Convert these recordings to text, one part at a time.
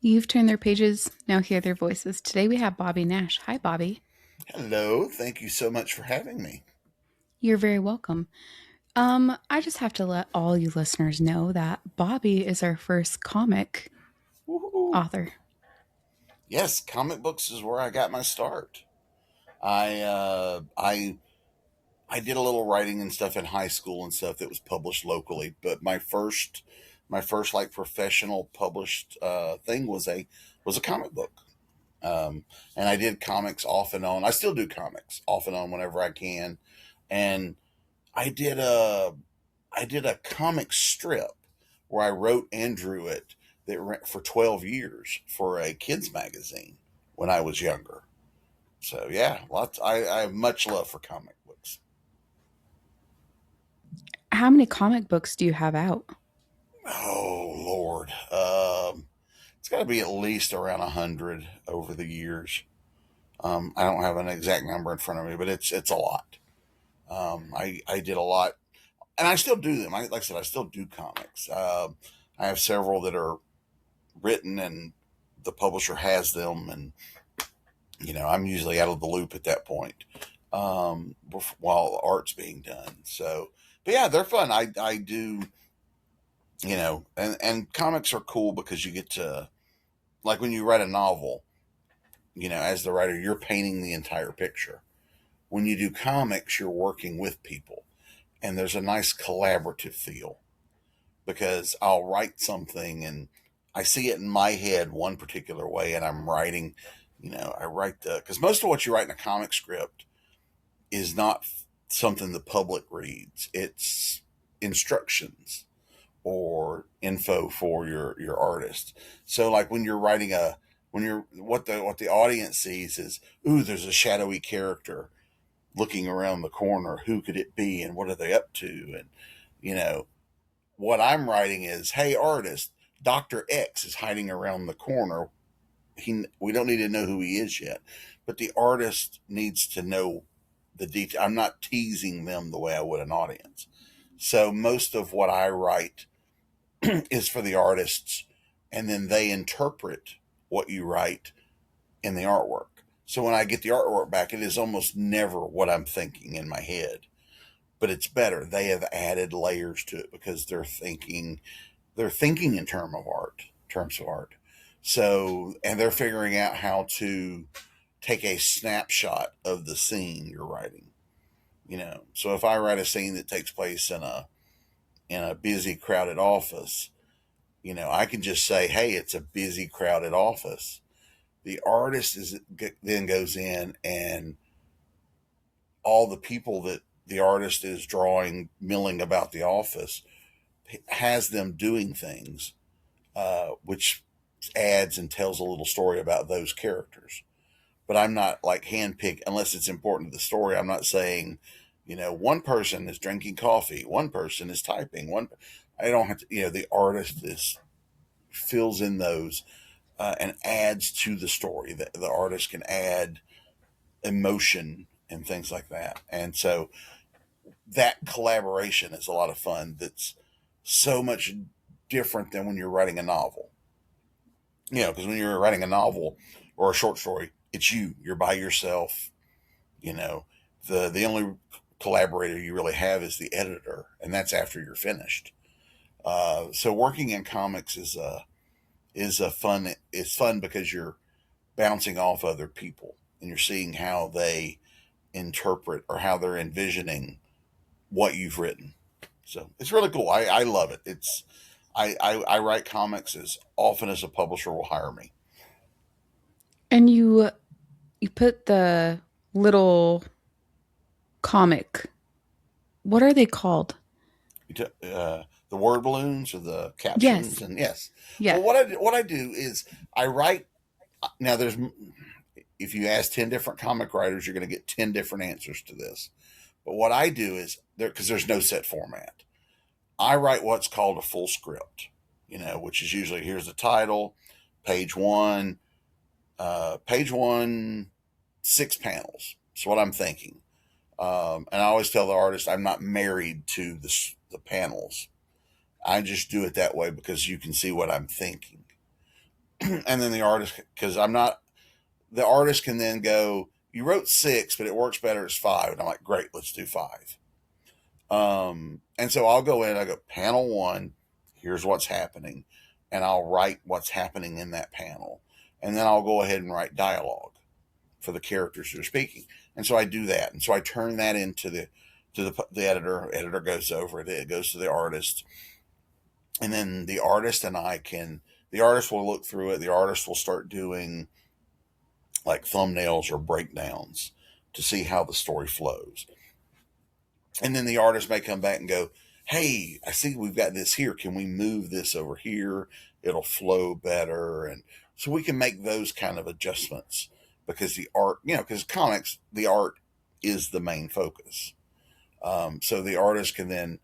You've turned their pages, now hear their voices. Today we have Bobby Nash. Hi, Bobby. Hello, thank you so much for having me. You're very welcome. I just have to let all you listeners know that Bobby is our first comic Woohoo. author. Yes, comic books is where I got my start. I did a little writing and stuff in high school and stuff that was published locally, but my first like professional published thing was a comic book. And I did comics off and on. I still do comics off and on whenever I can. And I did a I did a comic strip where I wrote and drew it that ran for 12 years for a kids magazine when I was younger. So yeah, lots. I have much love for comic books. How many comic books do you have out? Oh Lord, it's got to be at least around 100 over the years. I don't have an exact number in front of me, but it's a lot. I did a lot, and I still do them. Like I said, I still do comics. I have several that are written and the publisher has them, and I'm usually out of the loop at that point, while art's being done. So, but yeah, they're fun. I do, and comics are cool because you get to, like, when you write a novel, as the writer, you're painting the entire picture. When you do comics, you're working with people, and there's a nice collaborative feel because I'll write something and I see it in my head one particular way, and I'm writing. I write because most of what you write in a comic script is not something the public reads. It's instructions or info for your artist. So like when you're writing a when you're what the audience sees is, ooh, there's a shadowy character looking around the corner. Who could it be, and what are they up to? And you know what I'm writing is, hey, artist, Dr. X is hiding around the corner. We don't need to know who he is yet, but the artist needs to know the detail. I'm not teasing them the way I would an audience. So most of what I write is for the artists, and then they interpret what you write in the artwork. So when I get the artwork back, it is almost never what I'm thinking in my head, but it's better. They have added layers to it because they're thinking in terms of art. So, and they're figuring out how to take a snapshot of the scene you're writing. So if I write a scene that takes place in a busy, crowded office, I can just say, "Hey, it's a busy, crowded office." The artist then goes in, and all the people that the artist is drawing, milling about the office, has them doing things, which adds and tells a little story about those characters. But I'm not like handpicked unless it's important to the story. I'm not saying, one person is drinking coffee, one person is typing, one. I don't have to. The artist is fills in those, and adds to the story. The artist can add emotion and things like that, and so that collaboration is a lot of fun. That's so much different than when you're writing a novel. Because when you're writing a novel or a short story, it's you. You're by yourself. You know, the only collaborator you really have is the editor, and that's after you're finished. So working in comics is a fun. It's fun because you're bouncing off other people and you're seeing how they interpret or how they're envisioning what you've written. So it's really cool. I love it. I write comics as often as a publisher will hire me. And you put the little comic. What are they called? The word balloons or the captions, Yes. and yes. Yeah. Well, what I do is I write. Now, if you ask 10 different comic writers, you're going to get 10 different answers to this. But what I do is because there's no set format. I write what's called a full script, which is usually here's the title, page one, page one, 6 panels. That's what I'm thinking. And I always tell the artist I'm not married to the panels. I just do it that way because you can see what I'm thinking. And then the artist, because I'm not, the artist can then go, you wrote six, but it works better as five. And I'm like, great, let's do five. And so I'll go in, I go, panel one, here's what's happening. And I'll write what's happening in that panel. And then I'll go ahead and write dialogue for the characters that are speaking. And so I do that. And so I turn that into the editor. Editor goes over it. It goes to the artist. And then the artist and I can, the artist will look through it. The artist will start doing like thumbnails or breakdowns to see how the story flows. And then the artist may come back and go, hey, I see we've got this here. Can we move this over here? It'll flow better. And so we can make those kind of adjustments because the art, because comics, the art is the main focus. So the artist can then,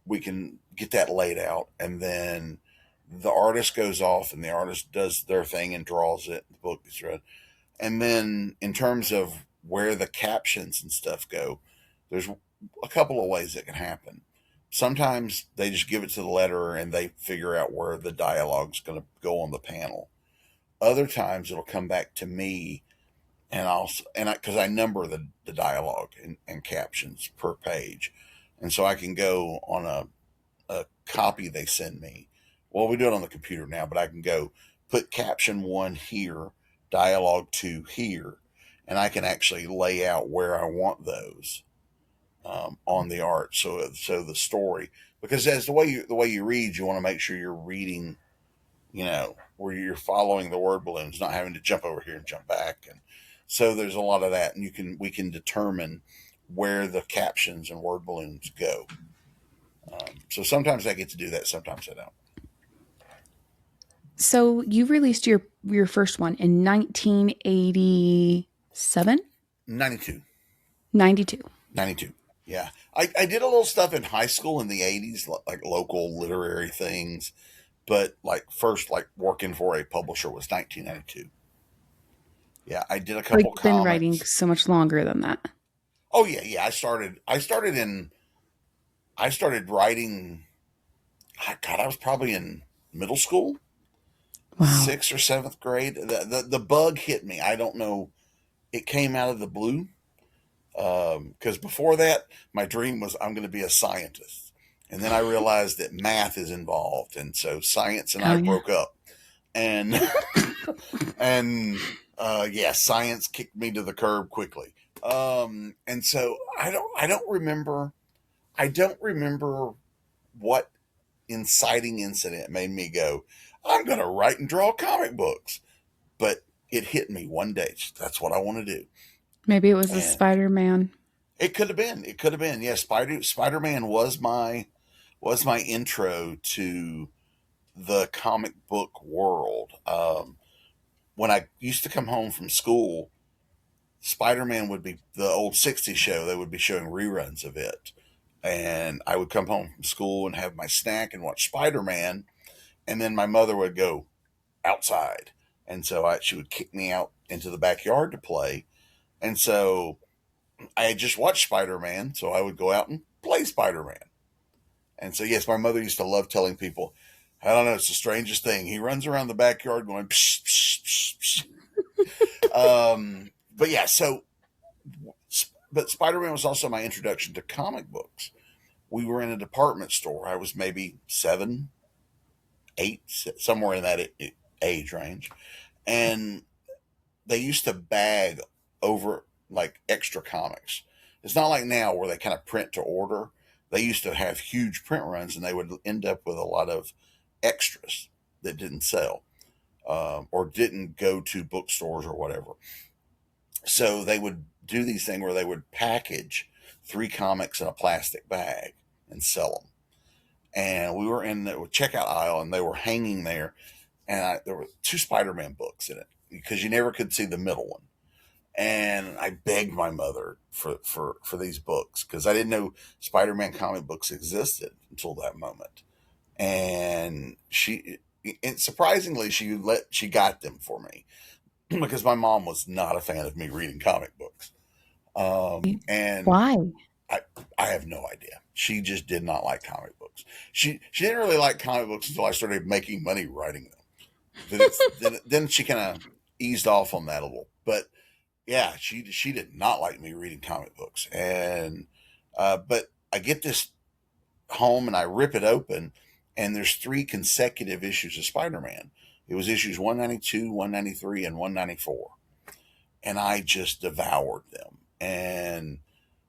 we can get that laid out. And then the artist goes off and the artist does their thing and draws it. The book is read. And then in terms of where the captions and stuff go, there's a couple of ways that can happen. Sometimes they just give it to the letterer and they figure out where the dialogue's going to go on the panel. Other times it'll come back to me and because I number the dialogue and captions per page. And so I can go on a copy they send me. Well, we do it on the computer now, but I can go put caption one here, dialogue two here, and I can actually lay out where I want those on the art. So the story, because as the way you read, you want to make sure you're reading, where you're following the word balloons, not having to jump over here and jump back. And so there's a lot of that, and we can determine where the captions and word balloons go. So sometimes I get to do that, sometimes I don't. So you released your first one in 1987, 92. 92. 92. Yeah. I did a little stuff in high school in the 80s, like local literary things, but like first, like working for a publisher was 1992. Yeah. I did a But couple you've been writing comics. so much longer than that. Oh, yeah. Yeah. I started writing, God, I was probably in middle school, Wow. sixth or seventh grade. The bug hit me. I don't know. It came out of the blue. Because before that, my dream was I'm going to be a scientist. And then I realized that math is involved. And so science and Oh I yeah. broke up. And, yeah, science kicked me to the curb quickly. And so I don't remember what inciting incident made me go, I'm going to write and draw comic books. But it hit me one day. That's what I want to do. Maybe it was a And Spider-Man. it could have been. It could have been. Yeah, Spider Man was my intro to the comic book world. When I used to come home from school, Spider Man would be the old '60s show. They would be showing reruns of it, and I would come home from school and have my snack and watch Spider Man, and then my mother would go outside, and so she would kick me out into the backyard to play, and so I had just watched Spider Man, so I would go out and play Spider Man. And so, yes, my mother used to love telling people, I don't know, it's the strangest thing. He runs around the backyard going, psh, psh, psh, psh. But yeah, but Spider Man was also my introduction to comic books. We were in a department store. I was maybe seven, eight, somewhere in that age range. And they used to bag over like extra comics. It's not like now where they kind of print to order. They used to have huge print runs and they would end up with a lot of extras that didn't sell or didn't go to bookstores or whatever. So they would do these things where they would package three comics in a plastic bag and sell them. And we were in the checkout aisle and they were hanging there. And there were two Spider-Man books in it because you never could see the middle one. And I begged my mother for these books because I didn't know Spider-Man comic books existed until that moment. And surprisingly she got them for me because my mom was not a fan of me reading comic books. And Why? I I have no idea. She just did not like comic books. She didn't really like comic books until I started making money writing them. then she kind of eased off on that a little. But yeah, she did not like me reading comic books, and but I get this home and I rip it open, and there's three consecutive issues of Spider-Man. It was issues 192, 193, and 194, and I just devoured them and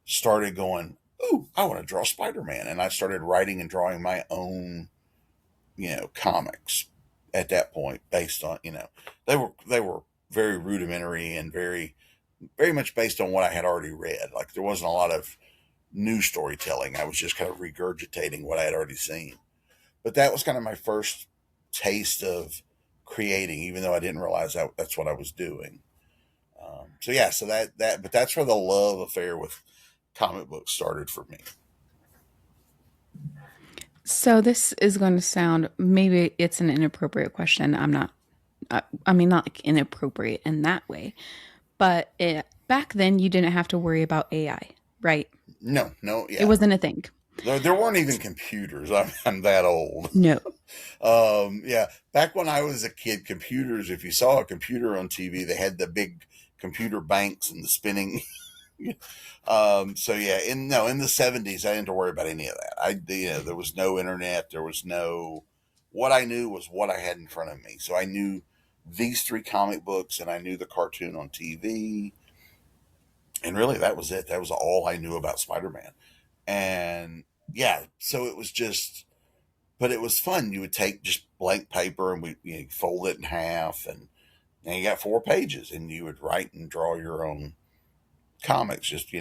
started going, "Ooh, I want to draw Spider-Man," and I started writing and drawing my own, comics at that point based on, they were very rudimentary and very much based on what I had already read. Like there wasn't a lot of new storytelling. I was just kind of regurgitating what I had already seen. But that was kind of my first taste of creating, even though I didn't realize that's what I was doing. So yeah, so but that's where the love affair with comic books started for me. So this is going to sound, maybe it's an inappropriate question. I'm not, I mean, not like inappropriate in that way, but back then you didn't have to worry about AI, right? No, no, It yeah, wasn't a thing. there weren't even computers. I'm that old. No. Yeah, back when I was a kid, computers. If you saw a computer on TV, they had the big computer banks and the spinning. So yeah, in the '70s, I didn't have to worry about any of that. There was no internet. There was no. What I knew was what I had in front of me. So I knew these three comic books, and I knew the cartoon on TV, and really that was it. That was all I knew about Spider-Man. And yeah, so it was just, but it was fun. You would take just blank paper and fold it in half, and you got 4 pages, and you would write and draw your own comics. Just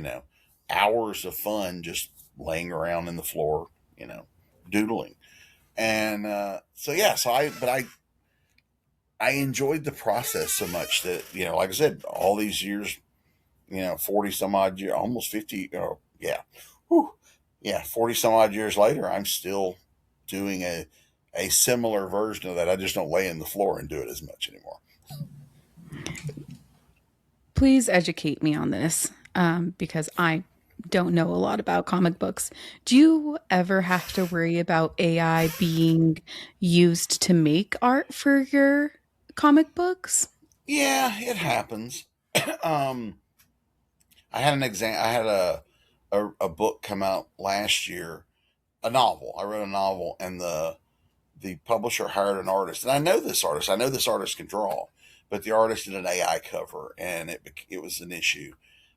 hours of fun, just laying around in the floor, doodling. And so yeah, I enjoyed the process so much that like I said, all these years, 40 some odd years, almost 50. Yeah, whew, yeah, 40 some odd years later, I'm still doing a similar version of that. I just don't lay in the floor and do it as much anymore. Please educate me on this because I don't know a lot about comic books. Do you ever have to worry about AI being used to make art for your comic books? Yeah, it happens. um, I had an exam. I had a book come out last year, a novel. I wrote a novel, and the publisher hired an artist, and I know this artist. I know this artist can draw, but the artist did an AI cover, and it was an issue.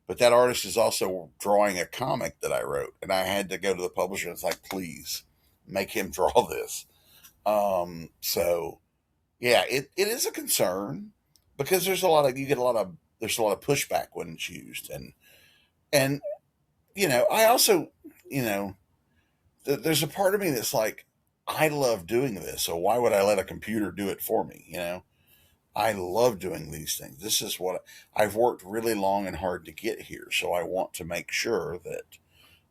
But that artist is also drawing a comic that I wrote, and I had to go to the publisher and it's like, please make him draw this. So yeah, it is a concern because there's a lot of pushback when it's used, and I also you know there's a part of me that's like, I love doing this, so why would I let a computer do it for me? I love doing these things. This is what I've worked really long and hard to get here, so I want to make sure that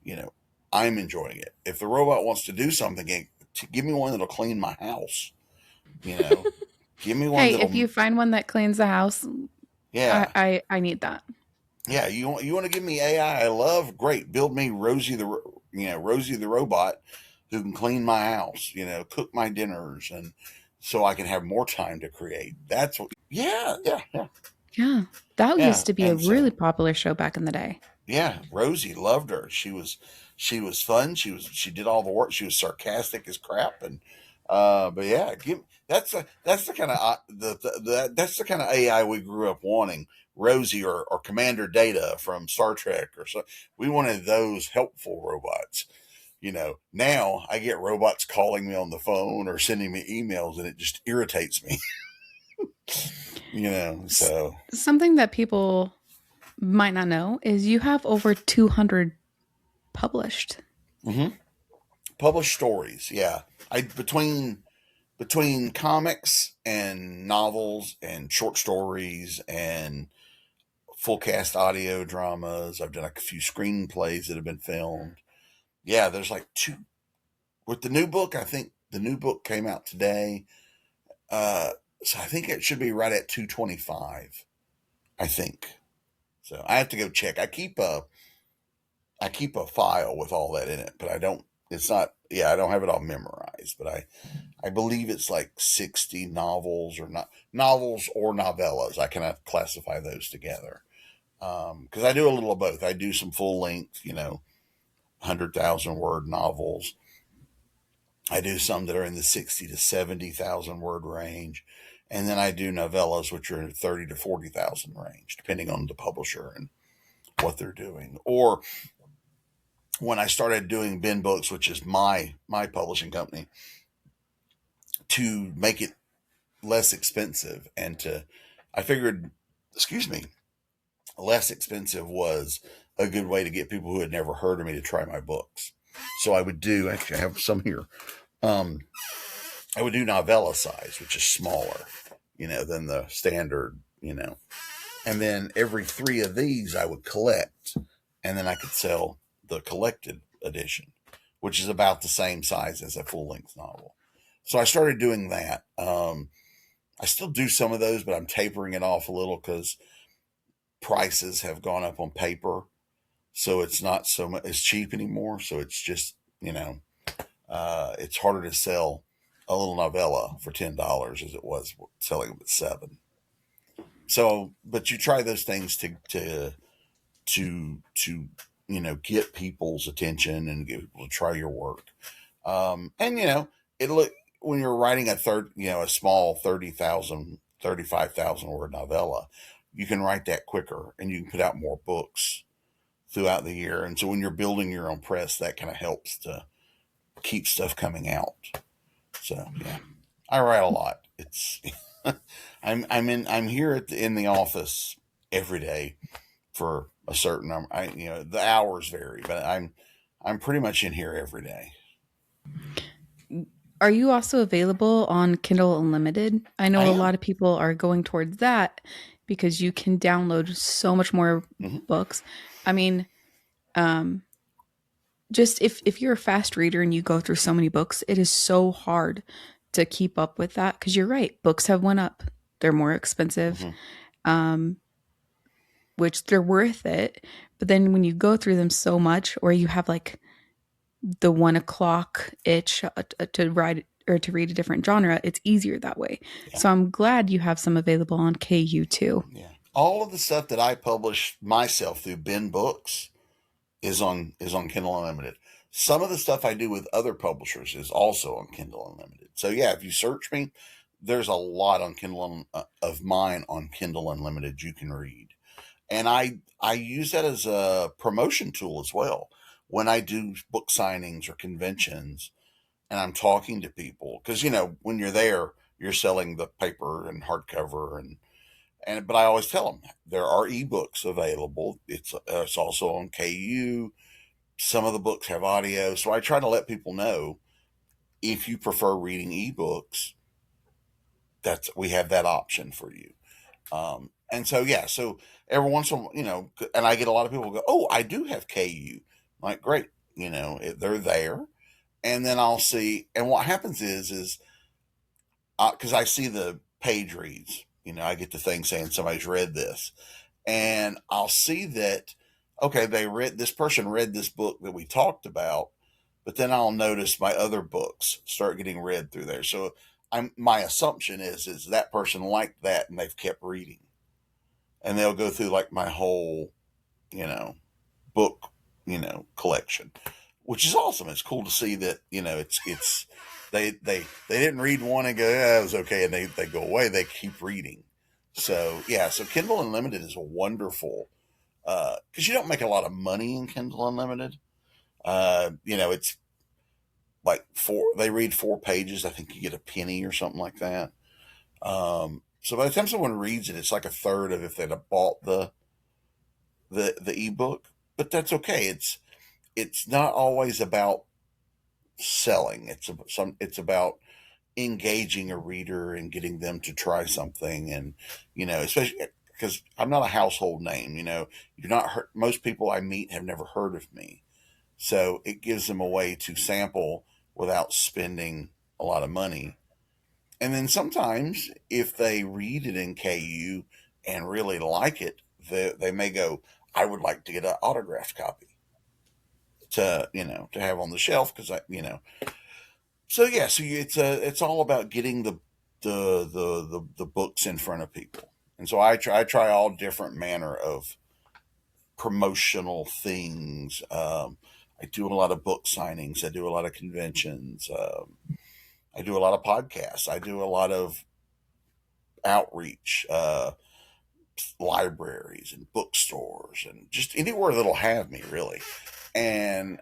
you know I'm enjoying it. If the robot wants to do something, give me one that'll clean my house. You know, give me one Hey, if that'll you find one that cleans the house, yeah. I need that. Yeah, you want to give me AI? I love, great. Build me Rosie the robot who can clean my house, cook my dinners, and so I can have more time to create. That's what. Yeah, yeah, yeah, Yeah. That yeah. used to be a And really so popular show back in the day. yeah, Rosie loved her. She was fun. She did all the work. She was sarcastic as crap, and but yeah, that's the kind of that's the kind of AI we grew up wanting. Rosie or Commander Data from Star Trek or so. We wanted those helpful robots. Now I get robots calling me on the phone or sending me emails, and it just irritates me. S- So Something that people might not know is you have over 200 published. mhm. Published stories. Yeah, I between comics and novels and short stories and full cast audio dramas. I've done a few screenplays that have been filmed. Yeah, there's like two. With the new book, I think the new book came out today. Uh, so I think it should be right at 225. I think. So I have to go check. I keep a file with all that in it, but I don't It's not. Yeah, I don't have it all memorized, but I believe it's like 60 novels or not novels or novellas. I kind of classify those together because I do a little of both. I do some full length, 100,000 word novels. I do some that are in the 60 to 70,000 word range. And then I do novellas, which are in 30 to 40,000 range, depending on the publisher and what they're doing. Or when I started doing Ben Books, which is my publishing company, to make it less expensive and to, I figured, excuse me, less expensive was a good way to get people who had never heard of me to try my books. So I would do, actually, I have some here. Um, I would do novella size, which is smaller, than the standard, And then every three of these I would collect, and then I could sell the collected edition, which is about the same size as a full length novel. So I started doing that. I still do some of those, but I'm tapering it off a little because prices have gone up on paper, so it's not so much as cheap anymore. So it's just it's harder to sell a little novella for $10 as it was selling them at 7. So, but you try those things to get people's attention and get people to try your work. And it look when you're writing a small 30,000, 35,000 word novella, you can write that quicker and you can put out more books throughout the year. And so when you're building your own press, that kind of helps to keep stuff coming out. So yeah, I write a lot. It's I'm here in the office every day for a certain number. The hours vary, but I'm pretty much in here every day. Are you also available on Kindle Unlimited? I I know a lot am. of people are going towards that because you can download so much more Hmm. books. I mean, um, just if you're a fast reader and you go through so many books, it is so hard to keep up with that because you're right, books have went up. They're more expensive, Hmm. um, which they're worth it. But then when you go through them so much, or you have like the 1 o'clock itch to write or to read a different genre, it's easier that way. Yeah. So I'm glad you have some available on KU too. Yeah. All of the stuff that I publish myself through Ben Books is on Kindle Unlimited. Some of the stuff I do with other publishers is also on Kindle Unlimited. So yeah, if you search me, there's a lot on of mine on Kindle Unlimited you can read, and I use that as a promotion tool as well when I do book signings or conventions, and I'm talking to people because when you're there, you're selling the paper and hardcover and but I always tell them there are ebooks available. It's also on KU. Some of the books have audio, so I try to let people know if you prefer reading ebooks, that's we have that option for you. And so yeah, so every once in a while, and I get a lot of people go, "Oh, I do have KU." I'm like, great, they're there, and then I'll see. And what happens is because I see the page reads, I get the thing saying somebody's read this, and I'll see that okay, this person read this book that we talked about, but then I'll notice my other books start getting read through there. So my assumption is that person liked that and they've kept reading, and they'll go through like my whole you know book collection, which is awesome. It's cool to see that it's they didn't read one and go yeah it was okay and they go away. They keep reading. So yeah, so Kindle Unlimited is a wonderful because you don't make a lot of money in Kindle Unlimited. It's like they read 4 pages. I think you get a penny or something like that. So by the time someone reads it, it's like a third of if they'd have bought the ebook. But that's okay. It's not always about selling. It's about engaging a reader and getting them to try something, and especially because I'm not a household name. You're not most people I meet have never heard of me. So it gives them a way to sample without spending a lot of money. And then sometimes, if they read it in KU and really like it, they may go, I would like to get an autographed copy. to to have on the shelf because so yeah, so it's all about getting the books in front of people. And so I try all different manner of promotional things. I do a lot of book signings. I do a lot of conventions. I do a lot of podcasts. I do a lot of outreach, libraries and bookstores, and just anywhere that'll have me really, and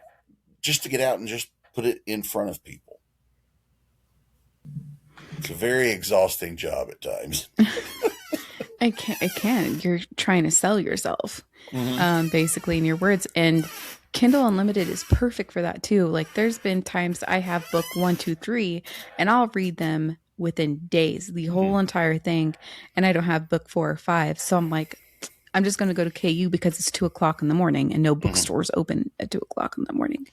just to get out and just put it in front of people. It's a very exhausting job at times. I can. You're trying to sell yourself, Hmm. basically in your words. And Kindle Unlimited is perfect for that too. Like there's been times I have book one, two, three, and I'll read them within days, the whole Hmm. entire thing, and I don't have book four or five. So I'm like, I'm just gonna go to KU because it's 2 o'clock in the morning and no Hmm. bookstores open at 2 o'clock in the morning.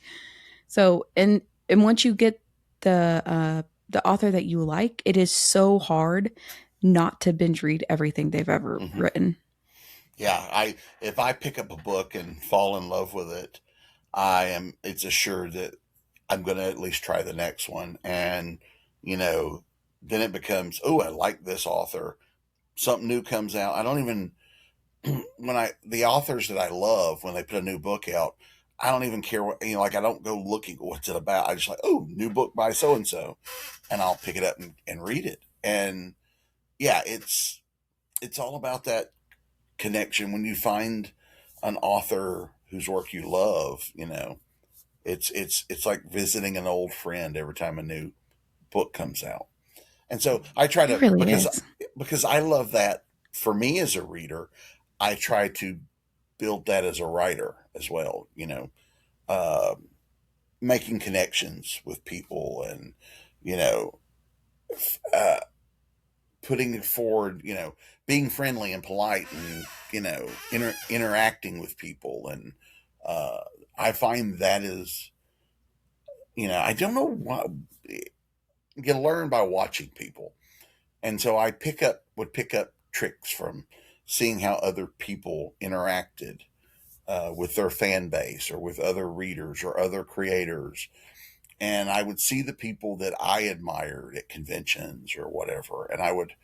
So and once you get the author that you like, it is so hard not to binge read everything they've ever Hmm. written. Yeah, I if I pick up a book and fall in love with it, I am it's assured that I'm going to at least try the next one. And you know, then it becomes, oh, I like this author. Something new comes out. I don't even when I the authors that I love when they put a new book out, I don't even care what like I don't go looking what's it about. I just like, oh, new book by so and so, and I'll pick it up and read it. And yeah, it's all about that connection when you find an author whose work you love. It's like visiting an old friend every time a new book comes out. And so I try It to really is. because I love that for me as a reader, I try to build that as a writer as well, uh, making connections with people and, you know, uh, putting forward, being friendly and polite and, interacting with people. And uh, I find that is, I don't know what you learn by watching people. And so I would pick up tricks from seeing how other people interacted with their fan base or with other readers or other creators. And I would see the people that I admired at conventions or whatever, and I would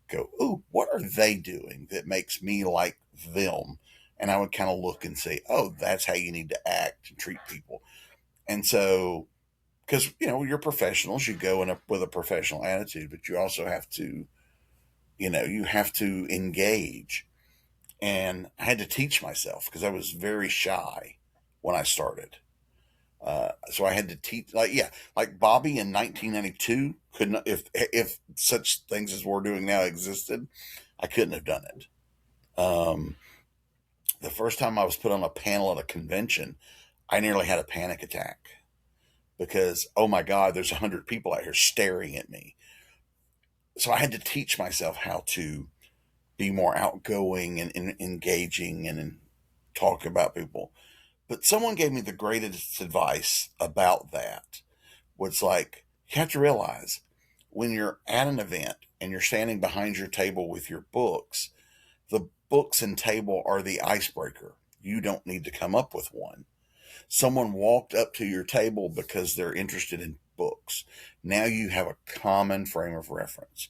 go, "Ooh, what are they doing that makes me like them?" And I would kind of look and say, "Oh, that's how you need to act and treat people." And so, because you're professionals, you go with a professional attitude, but you also have to, you have to engage. And I had to teach myself because I was very shy when I started. So I had to teach, like, yeah, like Bobby in 1992 couldn't, if such things as we're doing now existed, I couldn't have done it. Um, the first time I was put on a panel at a convention, I nearly had a panic attack because, oh my God, there's 100 people out here staring at me. So I had to teach myself how to be more outgoing and engaging and talk about people. But someone gave me the greatest advice about that. Was like, you have to realize when you're at an event and you're standing behind your table with your books, the books and table are the icebreaker. You don't need to come up with one. Someone walked up to your table because they're interested in books. Now you have a common frame of reference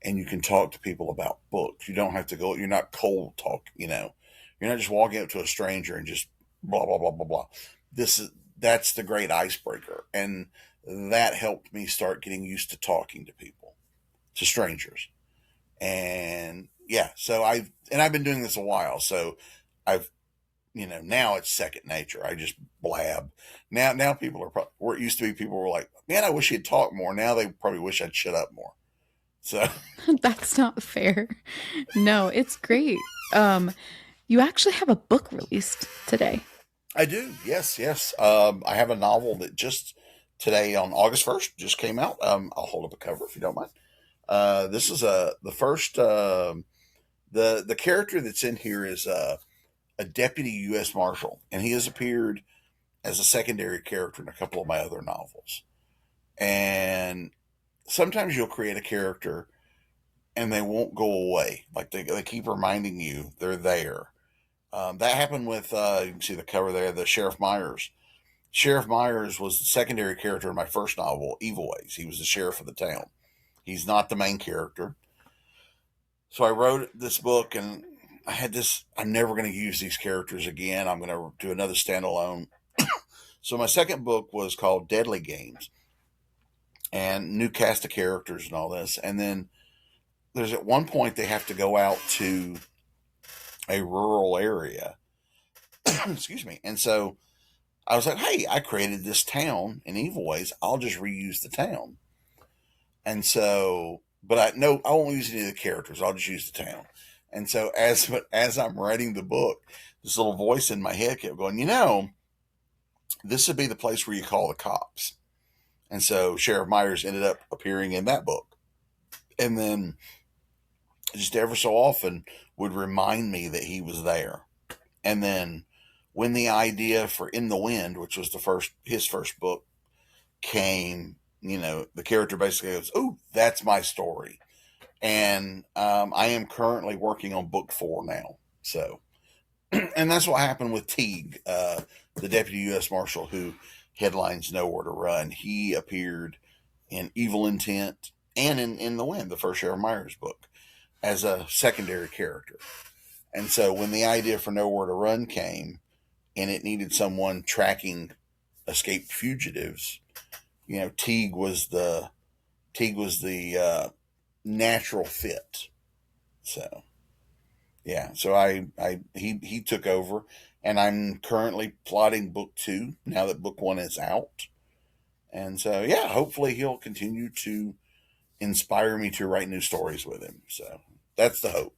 and you can talk to people about books. You don't have to go, you're not cold talk. You're not just walking up to a stranger and just blah, blah, blah, blah, blah. That's the great icebreaker. And that helped me start getting used to talking to people, to strangers. And yeah, I've been doing this a while. So I've, now it's second nature. I just blab. Now people where it used to be people were like, man, I wish he'd talk more. Now they probably wish I'd shut up more. So That's not fair. No, it's great. You actually have a book released today. I do. Yes, yes. I have a novel that just today on August 1st just came out. I'll hold up a cover if you don't mind. This is the first. The character that's in here is a deputy U.S. Marshal, and he has appeared as a secondary character in a couple of my other novels. And sometimes you'll create a character and they won't go away. Like they keep reminding you they're there. That happened with you can see the cover there, the Sheriff Myers. Sheriff Myers was the secondary character in my first novel, Evil Ways. He was the sheriff of the town. He's not the main character. So I wrote this book, and I had this. I'm never going to use these characters again. I'm going to do another standalone. So my second book was called Deadly Games, and new cast of characters and all this. And then there's at one point they have to go out to a rural area. Excuse me. And so I was like, hey, I created this town in Evil Ways. I'll just reuse the town. And so, but I no, I won't use any of the characters. I'll just use the town. And so as I'm writing the book, this little voice in my head kept going, this would be the place where you call the cops. And so Sheriff Myers ended up appearing in that book. And then just ever so often would remind me that he was there. And then when the idea for In the Wind, which was his first book, came, the character basically goes, "Oh, that's my story," and I am currently working on book 4 now. So, and that's what happened with Teague, the deputy U.S. Marshal who headlines Nowhere to Run. He appeared in Evil Intent and in the Wind, the first Sheriff Myers book, as a secondary character. And so when the idea for Nowhere to Run came, and it needed someone tracking escaped fugitives, Teague was the natural fit. So yeah, so he took over, and I'm currently plotting book 2 now that book 1 is out. And so yeah, hopefully he'll continue to inspire me to write new stories with him. So that's the hope.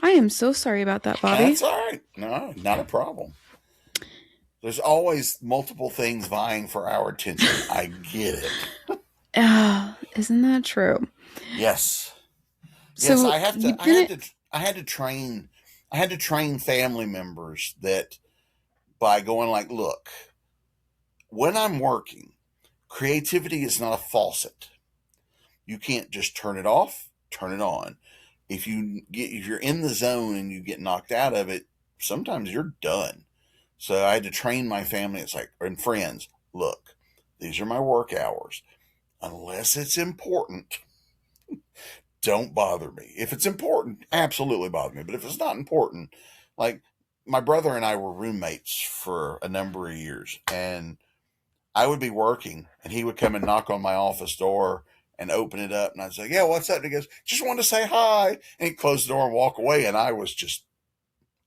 I am so sorry about that, Bobby. That's all right. No, not a problem. There's always multiple things vying for our attention. I get it. Isn't that true? Yes. Yes, So you didn't. I had to train family members that by going like, look, when I'm working, creativity is not a faucet. You can't just turn it off, turn it on. If you're in the zone and you get knocked out of it, sometimes you're done. So I had to train my family. It's like, and friends, look, these are my work hours. Unless it's important, don't bother me. If it's important, absolutely bother me. But if it's not important, like my brother and I were roommates for a number of years, and I would be working, and he would come and knock on my office door and open it up, and I'd say, "Yeah, what's up?" And he goes, "Just wanted to say hi," and he'd close the door and walk away, and I was just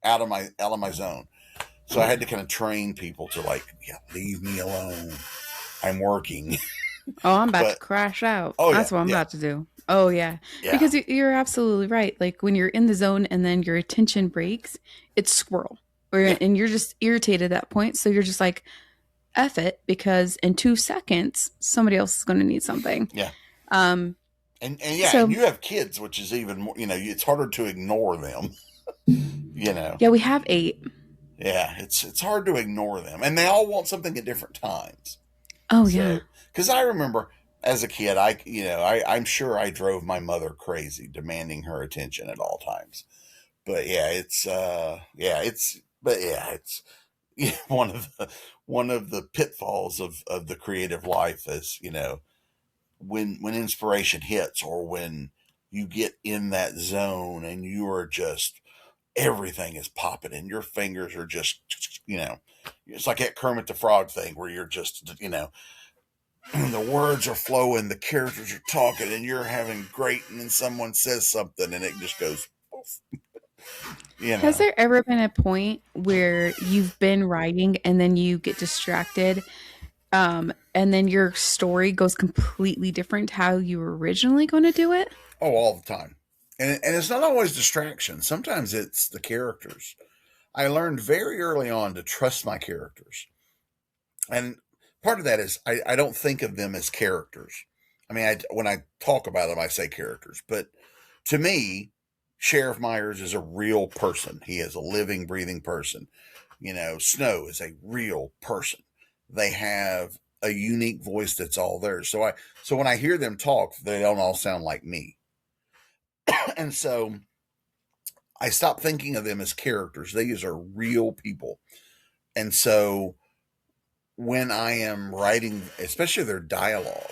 out of my zone. So I had to kind of train people to like, yeah, leave me alone. I'm working. Oh, I'm about to But crash out. oh yeah, That's what I'm yeah, about to do. Oh yeah, yeah, because you're absolutely right. Like when you're in the zone and then your attention breaks, it's squirrel, yeah, and you're just irritated at that point. So you're just like, "F it," because in 2 seconds somebody else is going to need something. yeah. Um. And yeah, and So you have kids, which is even more. It's harder to ignore them. You know, yeah, we have 8. yeah, it's hard to ignore them, and they all want something at different times. Oh yeah. So, because I remember as a kid, I'm sure I drove my mother crazy, demanding her attention at all times. But yeah, it's yeah, one of the pitfalls of the creative life is when inspiration hits, or when you get in that zone and you are just everything is popping and your fingers are just it's like that Kermit the Frog thing where you're just the words are flowing, the characters are talking, and you're having great, and then someone says something and it just goes poof, you Has know. there ever been a point where you've been writing and then you get distracted, and then your story goes completely different to how you were originally going to do it? Oh, all the time. And it's not always distraction. Sometimes it's the characters. I learned very early on to trust my characters. And part of that is I don't think of them as characters. I mean, when I talk about them, I say characters. But to me, Sheriff Myers is a real person. He is a living, breathing person. Snow is a real person. They have a unique voice that's all theirs. So when I hear them talk, they don't all sound like me. And so I stop thinking of them as characters. These are real people. And so when I am writing, especially their dialogue,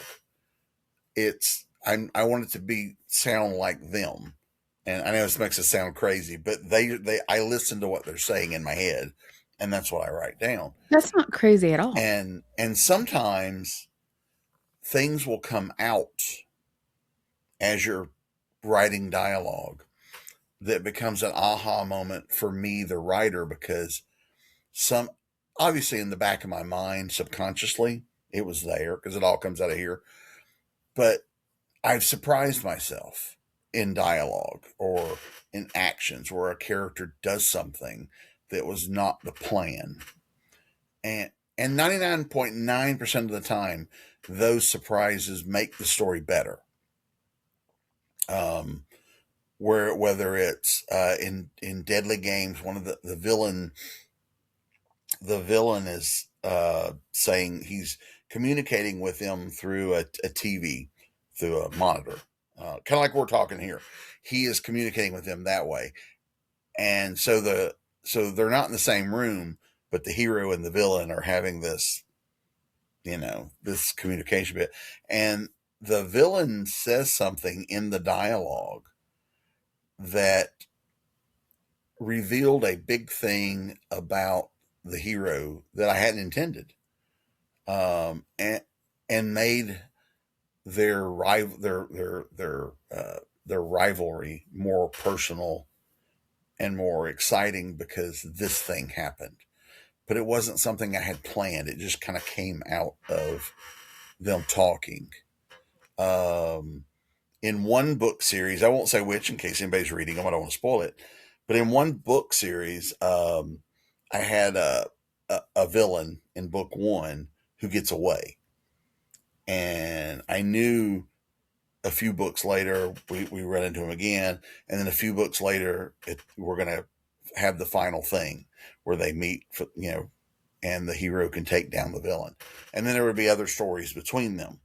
I want it to be sound like them. And I know this makes it sound crazy, but I listen to what they're saying in my head, and that's what I write down. That's not crazy at all. And sometimes things will come out as you're writing dialogue that becomes an aha moment for me, the writer, because some obviously in the back of my mind, subconsciously, it was there because it all comes out of here. But I've surprised myself in dialogue or in actions where a character does something that was not the plan. And 99.9% of the time, those surprises make the story better. Um, whether it's in Deadly Games, one of the villain is saying he's communicating with them through a TV, through a monitor, kind of like we're talking here. He is communicating with them that way, and so they're not in the same room, but the hero and the villain are having this, this communication bit, and the villain says something in the dialogue that revealed a big thing about the hero that I hadn't intended, and made their rivalry more personal and more exciting because this thing happened. But it wasn't something I had planned. It just kind of came out of them talking. Um, in one book series, I won't say which in case anybody's reading them, I don't want to spoil it. But in one book series, I had a villain in book one who gets away. And I knew a few books later, we run into him again. And then a few books later, we're going to have the final thing where they meet, and the hero can take down the villain. And then there would be other stories between them.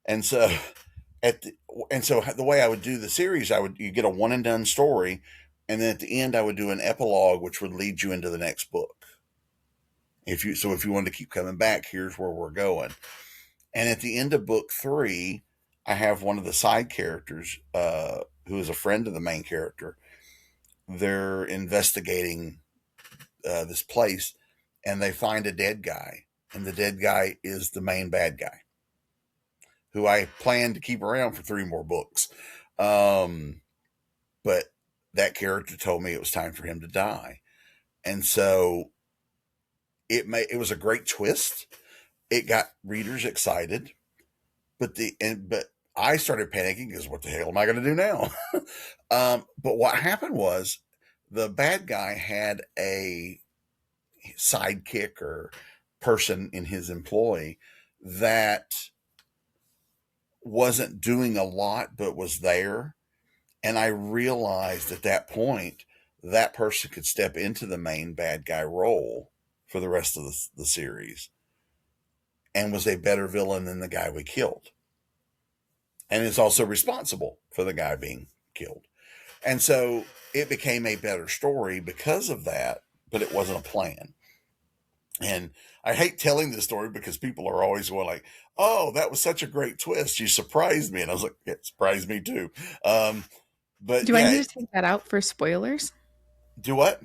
And so at the, and so the way I would do the series, you get a one and done story, and then at the end I would do an epilogue, which would lead you into the next book. If you wanted to keep coming back, here's where we're going. And at the end of book three, I have one of the side characters, who is a friend of the main character. They're investigating this place, and they find a dead guy, and the dead guy is the main bad guy, who I plan to keep around for three more books. Um, but that character told me it was time for him to die, and so it was a great twist. It got readers excited, but I started panicking because what the hell am I going to do now? But what happened was the bad guy had a sidekick or person in his employ that wasn't doing a lot but was there. And I realized at that point that person could step into the main bad guy role for the rest of the series and was a better villain than the guy we killed. And is also responsible for the guy being killed. And so it became a better story because of that, but it wasn't a plan. And I hate telling this story because people are always going like, "Oh, that was such a great twist! You surprised me," and I was like, "It surprised me too." But Do I yeah, need to take that out for spoilers? do what?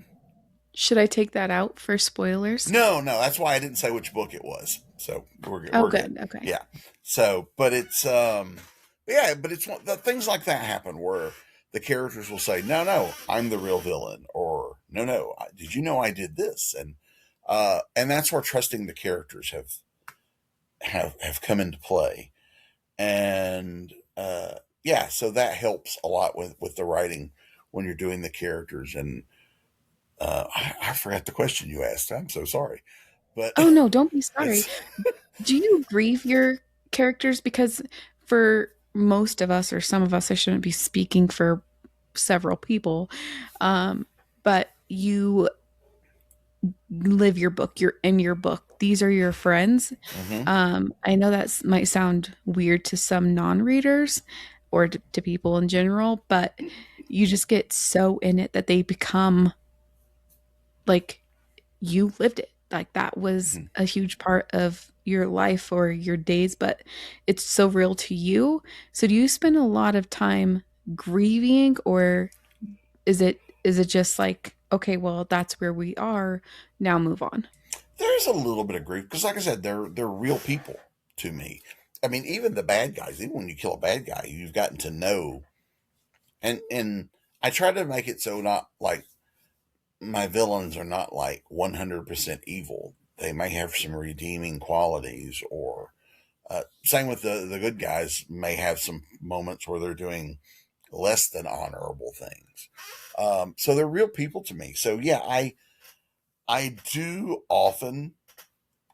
Should I take that out for spoilers? No, no, that's why I didn't say which book it was. So we're good. Oh, We're good. good. Okay. Yeah. So, but yeah, but it's the things like that happen where the characters will say, "No, no, I'm the real villain," or "No, no, did you know I did this?" And that's where trusting the characters have come into play. And yeah, so that helps a lot with the writing when you're doing the characters. And I forgot the question you asked. I'm so sorry, but Oh, no, don't be sorry. it's Do you grieve your characters? Because for most of us, or some of us, I shouldn't be speaking for several people, um, but you live your book. You're in your book. These are your friends. hmm I know that might sound weird to some non-readers or to people in general, but you just get so in it that they become like you lived it. Like that was Mhm. a huge part of your life or your days, but it's so real to you. So do you spend a lot of time grieving, or is it just like, okay, well, that's where we are, now move on? There's a little bit of grief because, like I said, they're real people to me. I mean, even the bad guys, even when you kill a bad guy, you've gotten to know. And I try to make it so not like my villains are not like 100% evil. They may have some redeeming qualities, or same with the good guys may have some moments where they're doing less than honorable things. So they're real people to me. So yeah, I do often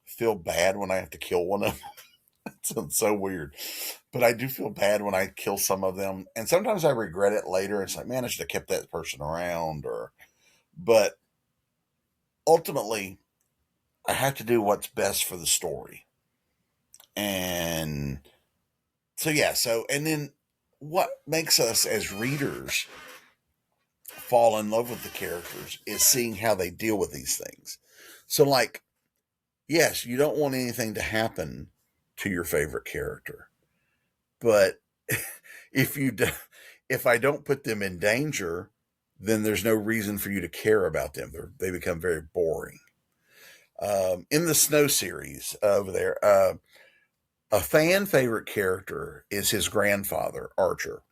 feel bad when I have to kill one of them. It sounds so weird, but I do feel bad when I kill some of them, and sometimes I regret it later. It's like, man, I should have kept that person around, or but ultimately, I have to do what's best for the story, and so yeah. So and then what makes us as readers fall in love with the characters is seeing how they deal with these things. So like, yes, you don't want anything to happen to your favorite character, but if you do, if I don't put them in danger, then there's no reason for you to care about them. They become very boring. In the Snow series over there, a fan favorite character is his grandfather, Archer.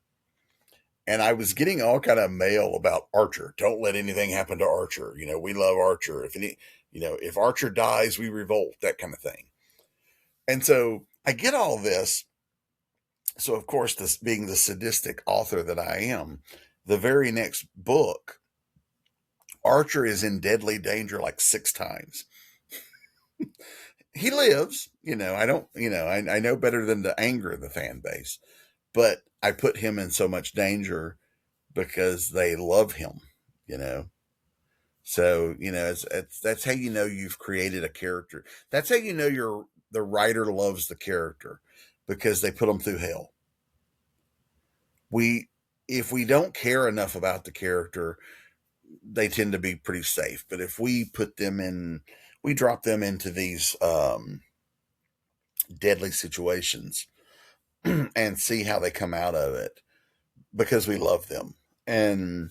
And I was getting all kind of mail about Archer. Don't let anything happen to Archer. You know, we love Archer. If any, you know, if Archer dies, we revolt. That kind of thing. And so I get all this. So of course, this being the sadistic author that I am, the very next book, Archer is in deadly danger like 6 times. He lives, you know. I don't, you know, I know better than to anger the fan base, but I put him in so much danger because they love him, you know. So you know, it's that's how you know you've created a character. That's how you know the writer loves the character because they put them through hell. We if we don't care enough about the character, they tend to be pretty safe. But if we put them in, we drop them into these deadly situations and see how they come out of it because we love them. And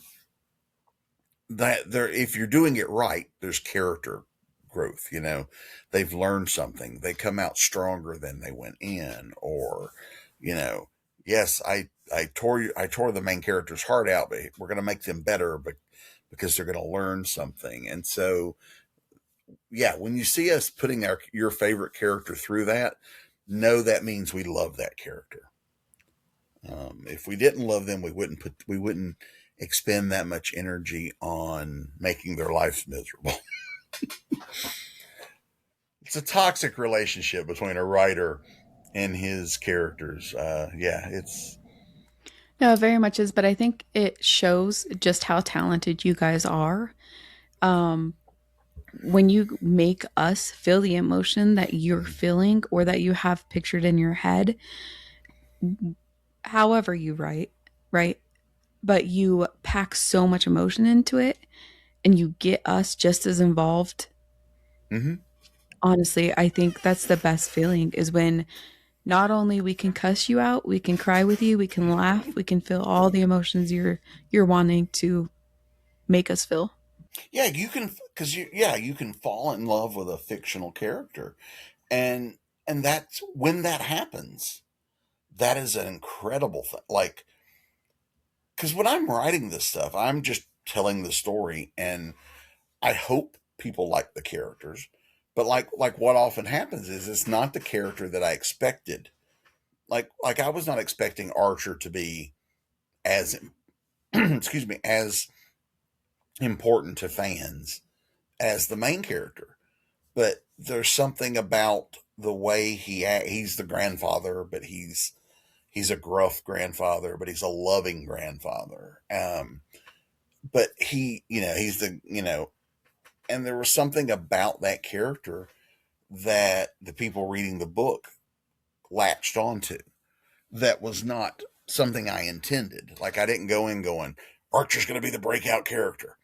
that there, if you're doing it right, there's character growth. You know, they've learned something. They come out stronger than they went in, or you know, yes, I tore the main character's heart out, but we're going to make them better, but because they're going to learn something. And so, yeah, when you see us putting your favorite character through that, know that means we love that character. If we didn't love them, we wouldn't expend that much energy on making their lives miserable. It's a toxic relationship between a writer and his characters. Yeah, it's No, it very much is, but I think it shows just how talented you guys are. Um, when you make us feel the emotion that you're mhm. feeling or that you have pictured in your head, however you write, right? But you pack so much emotion into it and you get us just as involved. Mhm. Honestly, I think that's the best feeling is when not only we can cuss you out, we can cry with you, we can laugh, we can feel all the emotions you're wanting to make us feel. Yeah, you can because you can fall in love with a fictional character, and that's when that happens. That is an incredible thing. Like, because when I'm writing this stuff, I'm just telling the story, and I hope people like the characters. But like what often happens is it's not the character that I expected. Like I was not expecting Archer to be as excuse me, as important to fans as the main character. But there's something about the way he's the grandfather, but he's a gruff grandfather, but he's a loving grandfather. But he's the and there was something about that character that the people reading the book latched onto that was not something I intended. Like I didn't go in going, Archer's going to be the breakout character.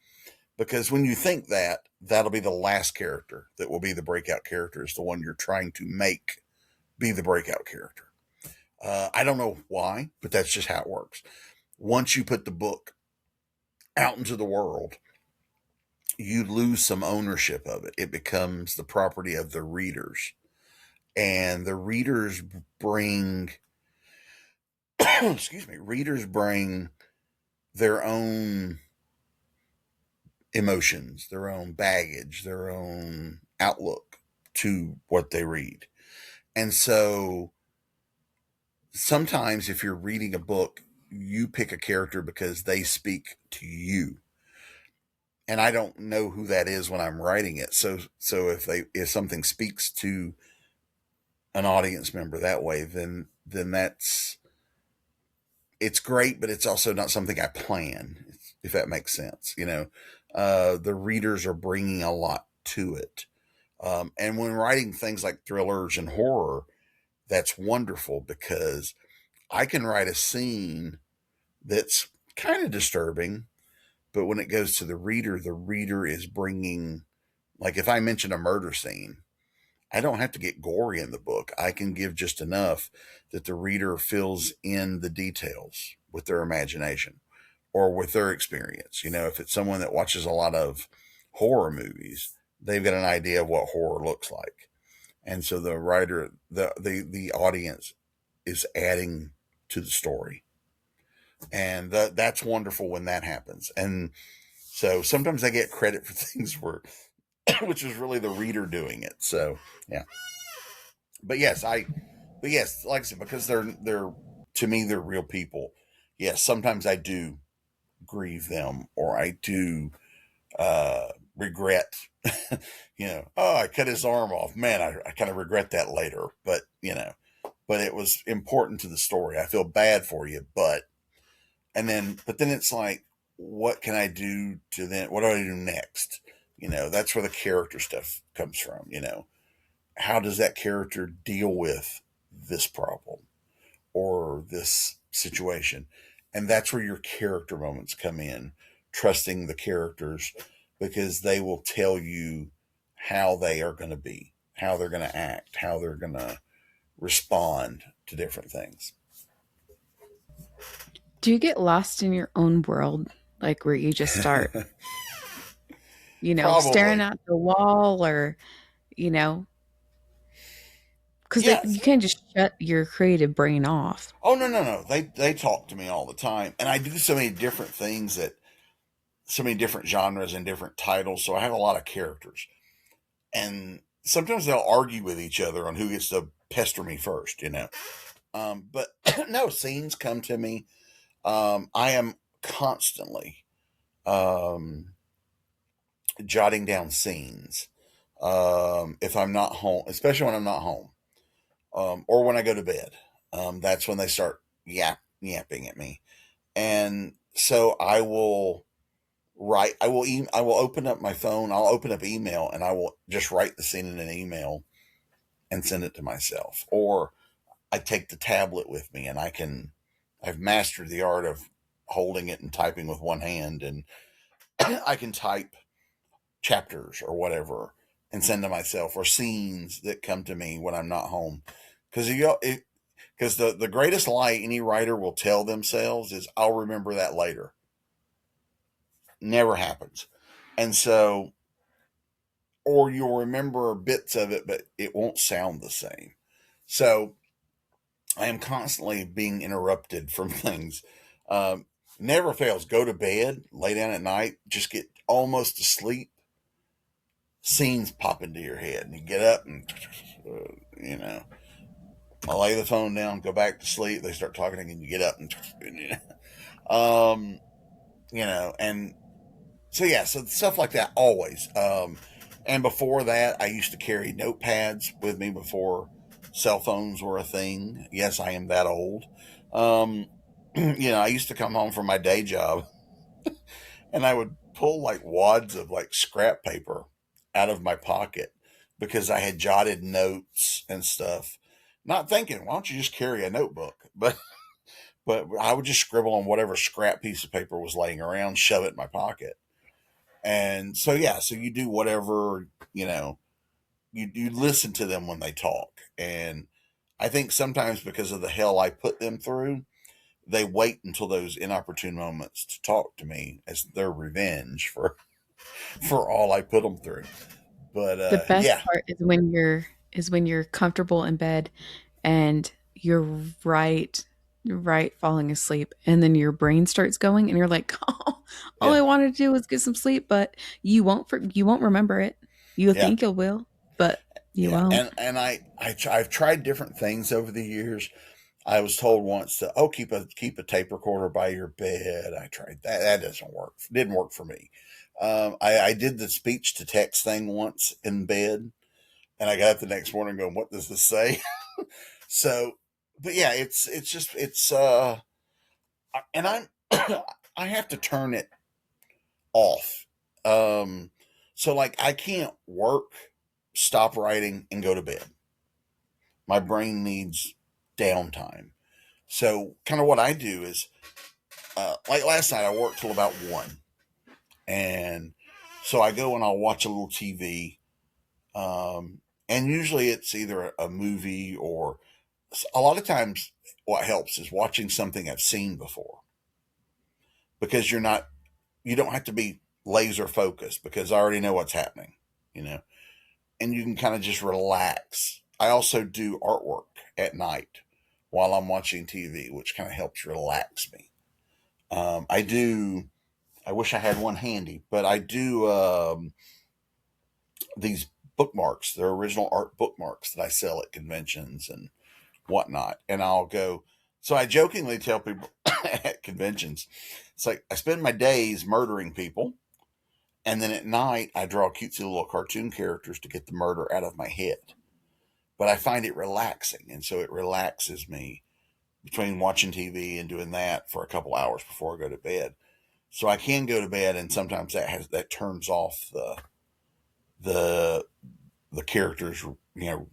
Because when you think that, that'll be the last character that will be the breakout character, is the one you're trying to make be the breakout character. I don't know why, but that's just how it works. Once you put the book out into the world, you lose some ownership of it. It becomes the property of the readers. And the readers bring, excuse me, readers bring their own emotions, their own baggage, their own outlook to what they read. And so sometimes if you're reading a book, you pick a character because they speak to you. And I don't know who that is when I'm writing it. So if something speaks to an audience member that way, then that's it's great, but it's also not something I plan, if that makes sense. The readers are bringing a lot to it. And when writing things like thrillers and horror, that's wonderful because I can write a scene that's kind of disturbing, but when it goes to the reader is bringing, like if I mention a murder scene, I don't have to get gory in the book. I can give just enough that the reader fills in the details with their imagination or with their experience. If it's someone that watches a lot of horror movies, they've got an idea of what horror looks like. And so the writer, the audience is adding to the story. And that's wonderful when that happens. And so sometimes I get credit for things where, which is really the reader doing it. So yeah, but yes, but yes, like I said, because they're to me they're real people. Yes, sometimes I do grieve them, or I do regret. Oh, I cut his arm off. Man, I kind of regret that later. But it was important to the story. I feel bad for you, but then it's like, what can I do to then? What do I do next? That's where the character stuff comes from. How does that character deal with this problem or this situation? And that's where your character moments come in, trusting the characters because they will tell you how they are going to be, how they're going to act, how they're going to respond to different things. Do you get lost in your own world, like where you just start, staring Probably. at the wall or, you know, because like Yes. you can't just shut your creative brain off. Oh no, no, no. They talk to me all the time, and I do so many different things, that so many different genres and different titles. So I have a lot of characters, and sometimes they'll argue with each other on who gets to pester me first. But no, scenes come to me. I am constantly um, jotting down scenes. If I'm not home, especially when I'm not home, or when I go to bed, that's when they start yapping at me. And so I will write. I will open up my phone. I'll open up email, and I will just write the scene in an email and send it to myself. Or I take the tablet with me, and I've mastered the art of holding it and typing with one hand, and I can type chapters or whatever and send to myself, or scenes that come to me when I'm not home. Because the greatest lie any writer will tell themselves is, I'll remember that later. Never happens. And so, or you'll remember bits of it, but it won't sound the same. So I am constantly being interrupted from things. Um, Never fails. Go to bed, lay down at night, just get almost asleep. Scenes pop into your head, and you get up and, you know, I lay the phone down, go back to sleep. They start talking again. You get up and, um, and so yeah, so stuff like that always. And before that, I used to carry notepads with me before cell phones were a thing. Yes, I am that old. Um, I used to come home from my day job, and I would pull like wads of like scrap paper out of my pocket because I had jotted notes and stuff. Not thinking, why don't you just carry a notebook? but I would just scribble on whatever scrap piece of paper was laying around, shove it in my pocket. And so, yeah, so you do whatever, you listen to them when they talk. And I think sometimes because of the hell I put them through, they wait until those inopportune moments to talk to me as their revenge for all I put them through. But The best yeah, part is when you're comfortable in bed and you're right falling asleep and then your brain starts going and you're like, "Oh, all yeah, I wanted to do was get some sleep," but you won't remember it. You'll yeah, think you will, but you yeah. won't. And I've tried different things over the years. I was told once to keep a tape recorder by your bed. I tried that. That doesn't work. Didn't work for me. I did the speech to text thing once in bed, and I got up the next morning going, "What does this say?" So, but yeah, it's just and I'm I have to turn it off. Um, so like I can't work, stop writing, and go to bed. My brain needs downtime. So kind of what I do is, like last night, I worked till about 1, and so I go and I'll watch a little TV. And usually it's either a movie or a lot of times what helps is watching something I've seen before because you don't have to be laser focused because I already know what's happening, you know, and you can kind of just relax. I also do artwork at night while I'm watching TV, which kind of helps relax me. I do. I wish I had one handy, but I do these bookmarks. They're original art bookmarks that I sell at conventions and whatnot. And I'll go. So I jokingly tell people at conventions, it's like I spend my days murdering people, and then at night I draw cutesy little cartoon characters to get the murder out of my head. But I find it relaxing, and so it relaxes me between watching TV and doing that for a couple hours before I go to bed. So I can go to bed, and sometimes that turns off the the characters,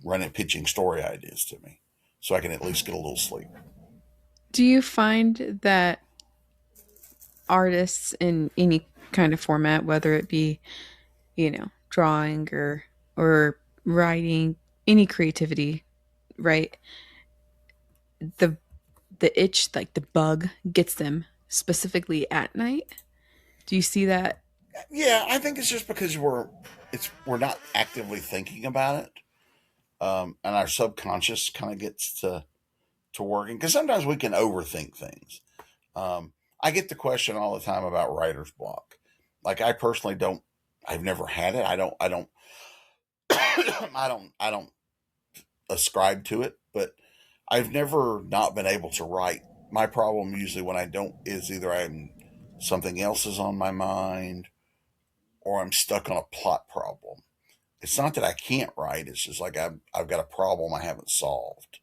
running pitching story ideas to me, so I can at least get a little sleep. Do you find that artists in any kind of format, whether it be, drawing or writing, any creativity, right? The the itch, like the bug, gets them specifically at night. Do you see that? Yeah, I think it's just because we're not actively thinking about it, and our subconscious kind of gets to working because sometimes we can overthink things. I get the question all the time about writer's block. Like I personally don't. I've never had it. I don't. I don't ascribe to it, but I've never not been able to write. My problem usually when I don't is either I'm something else is on my mind or I'm stuck on a plot problem. It's not that I can't write, it's just like I've got a problem I haven't solved.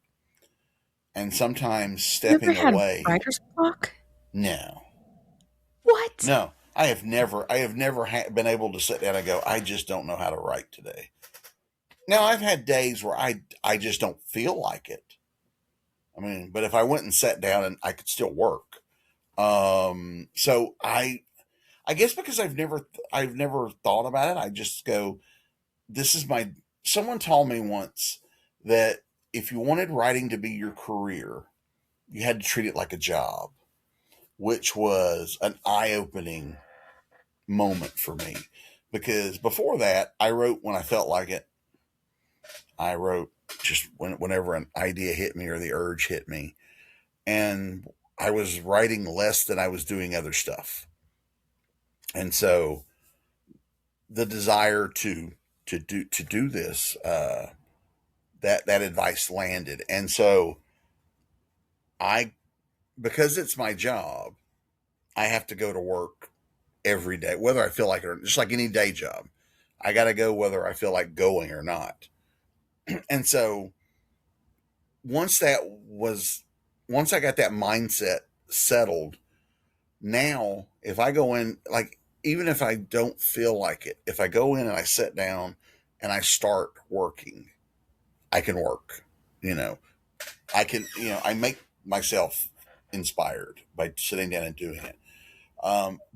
And sometimes You ever stepping had away, writer's block? no, What? no, I have never been able to sit down and go, I just don't know how to write today. Now I've had days where I just don't feel like it. I mean, but if I went and sat down and I could still work. So I guess because I've never thought about it, I just go, this is my someone told me once that if you wanted writing to be your career, you had to treat it like a job, which was an eye-opening moment for me because before that, I wrote when I felt like it. I wrote just whenever an idea hit me or the urge hit me, and I was writing less than I was doing other stuff. And so the desire to do this, that advice landed. And so I because it's my job, I have to go to work every day, whether I feel like it or just like any day job. I got to go whether I feel like going or not. And so once that was, once I got that mindset settled, now if I go in, like, even if I don't feel like it, if I go in and I sit down and I start working, I can work. You know, I can, I make myself inspired by sitting down and doing it.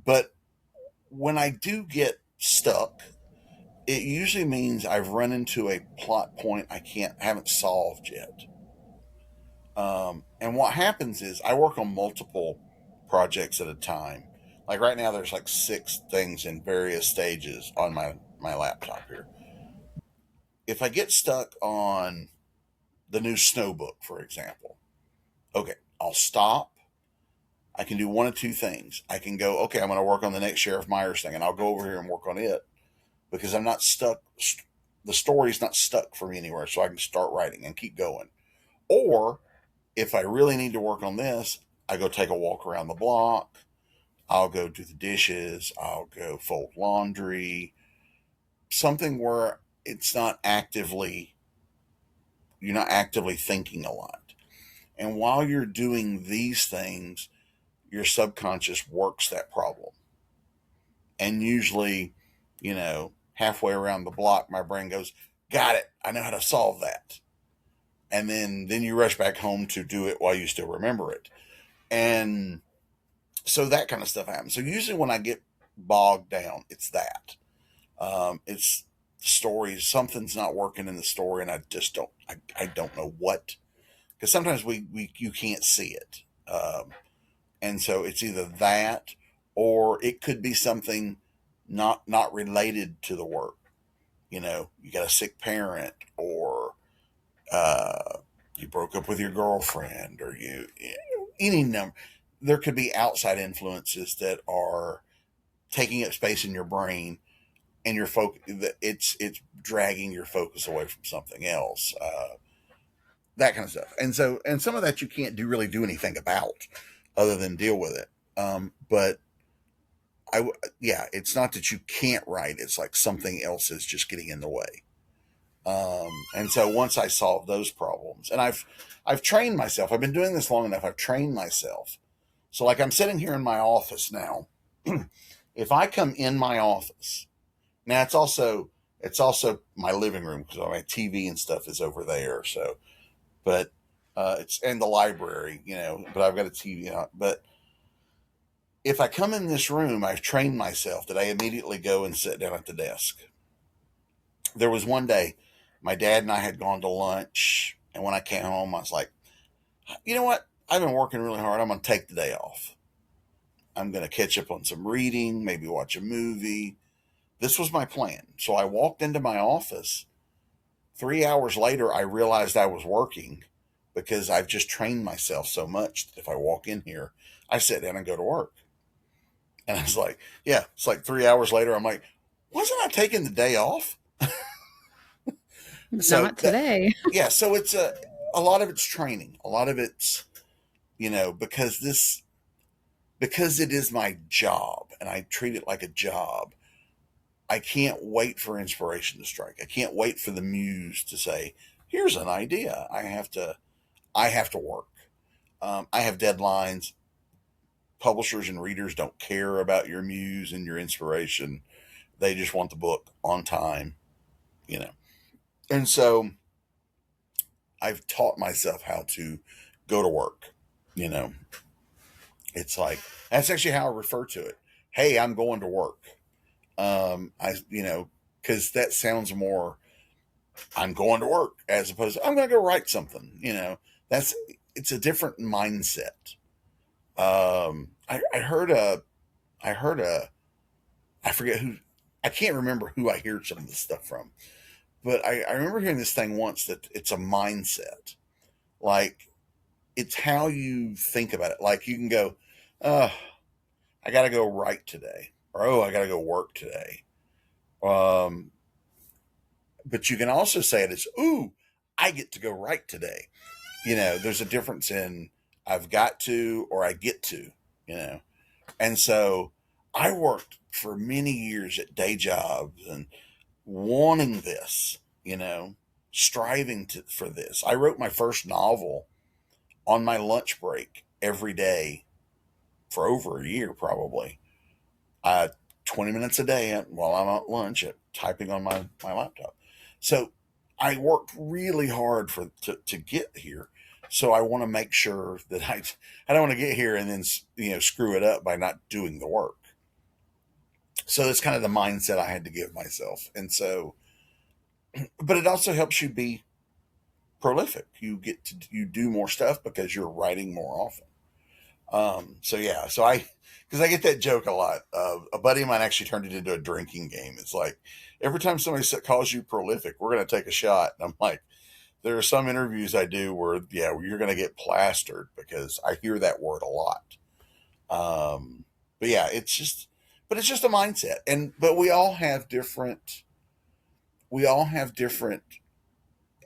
But when I do get stuck, it usually means I've run into a plot point I can't haven't solved yet. And what happens is I work on multiple projects at a time. Like right now, there's like 6 things in various stages on my laptop here. If I get stuck on the new snow book, for example, okay, I'll stop. I can do one of two things. I can go, okay, I'm going to work on the next Sheriff Myers thing, and I'll go over here and work on it because I'm not stuck. The story's not stuck for me anywhere, so I can start writing and keep going. Or if I really need to work on this, I go take a walk around the block. I'll go do the dishes. I'll go fold laundry. Something where it's not actively, you're not actively thinking a lot. And while you're doing these things, your subconscious works that problem. And usually, halfway around the block, my brain goes, got it. I know how to solve that. And then you rush back home to do it while you still remember it. And so that kind of stuff happens. So usually when I get bogged down, it's that. It's stories. Something's not working in the story, and I just don't. I don't know what. Because sometimes we you can't see it, and so it's either that or it could be something not related to the work. You got a sick parent, or you broke up with your girlfriend, or any number. There could be outside influences that are taking up space in your brain, and your focus. It's dragging your focus away from something else. That kind of stuff. And some of that you can't really do anything about, other than deal with it. But yeah, it's not that you can't write. It's like something else is just getting in the way. And so once I solve those problems, and I've trained myself. I've been doing this long enough. I've trained myself. So like I'm sitting here in my office now. If I come in my office now, it's also my living room because all my TV and stuff is over there. So, but it's and the library, But I've got a TV on. But if I come in this room, I've trained myself that I immediately go and sit down at the desk. There was one day, my dad and I had gone to lunch, and when I came home, I was like, you know what? I've been working really hard. I'm going to take the day off. I'm going to catch up on some reading, maybe watch a movie. This was my plan. So I walked into my office. 3 hours later, I realized I was working because I've just trained myself so much that if I walk in here, I sit down and go to work. And I was like, yeah, it's like 3 hours later, I'm like, wasn't I taking the day off? So Not that, today. yeah, so it's a lot of it's training. A lot of it's, because because it is my job and I treat it like a job. I can't wait for inspiration to strike. I can't wait for the muse to say, "Here's an idea." I have to work. I have deadlines. Publishers and readers don't care about your muse and your inspiration. They just want the book on time, you know. And so I've taught myself how to go to work. You know, it's like that's actually how I refer to it. Hey, I'm going to work. Because that sounds more I'm going to work as opposed to I'm going to go write something. That's it's a different mindset. I heard a I forget who I can't remember who I hear some of this stuff from, but I remember hearing this thing once that it's a mindset. Like it's how you think about it. Like you can go, oh, I got to go write today, or oh, I got to go work today. Um, but you can also say it as, ooh, I get to go write today. There's a difference in I've got to or I get to, you know. And so I worked for many years at day jobs and wanting this, striving for this. I wrote my first novel on my lunch break every day for over a year, probably. 20 minutes a day while I'm at lunch typing on my laptop. So I worked really hard to get here. So I want to make sure that I don't want to get here and then screw it up by not doing the work. So that's kind of the mindset I had to give myself. And so, but it also helps you be prolific. You do more stuff because you're writing more often. So yeah, because I get that joke a lot. A buddy of mine actually turned it into a drinking game. It's like every time somebody calls you prolific, we're going to take a shot. And I'm like, there are some interviews I do where, yeah, you're going to get plastered because I hear that word a lot. But yeah, but it's just a mindset. But we all have different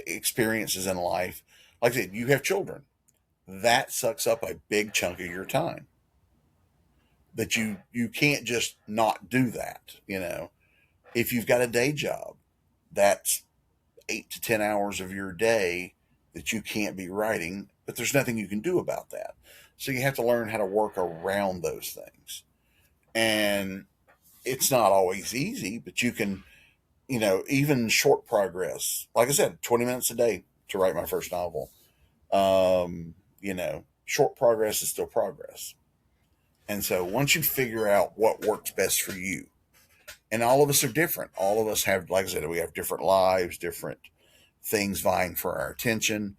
experiences in life. Like I said, you have children. That sucks up a big chunk of your time. That you can't just not do that. If you've got a day job, that's 8 to 10 hours of your day that you can't be writing, but there's nothing you can do about that. So you have to learn how to work around those things. And it's not always easy, but you can, even short progress. Like I said, 20 minutes a day to write my first novel. Short progress is still progress. And so once you figure out what works best for you, and all of us are different. All of us have, like I said, we have different lives, different things vying for our attention.